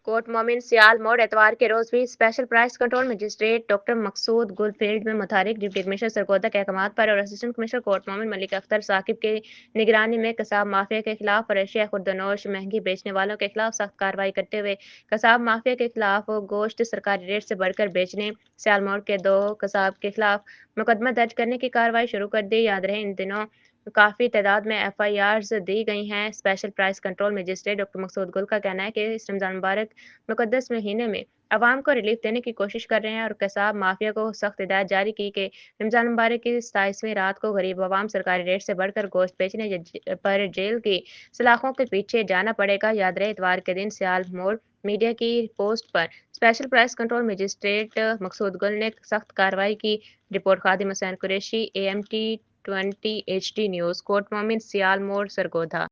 Coat Momin Sial मोड़ एतवार के रोज भी special price control magistrate doctor Maqsood Gul field में मुतहरिक डिप्टी कमिश्नर सरगोदा के अहकाम पर और असिस्टेंट कमिश्नर कोट मोमिन मलिक अख्तर साकिब की निगरानी में कसाब माफिया के खिलाफ और एशिया खुर्दनोश महंगी बेचने वालों के खिलाफ सख्त कार्रवाई करते हुए कसाब माफिया के खिलाफ गोश्त सरकारी रेट से बढ़कर बेचने सियाल मोड़ के 2 कसाब के खिलाफ मुकदमा दर्ज करने की कार्रवाई शुरू कर दी। याद रहे इन दिनों काफ़ी तादाद में FIRs दी गई हैं। Special price control magistrate doctor Maqsood Gul का कहना है कि इस रमज़ान मुबारक मुकद्दस महीने में आवाम को रिलीफ देने की कोशिश कर रहे हैं और कसाब माफिया को सख्त हिदायत जारी की कि रमज़ान मुबारक की 27वीं रात को गरीब आवाम सरकारी रेट से बढ़कर गोश्त बेचने पर जेल की सलाखों के पीछे जाना पड़ेगा। याद रहे इतवार के दिन सियाल मोड़ मीडिया की पोस्ट पर special price control magistrate Maqsood Gul ने सख्त कार्रवाई की। Report Khadim Hussain Qureshi, AMT 20 HD news, Kot Momin, Sial मोड़, सरगोधा।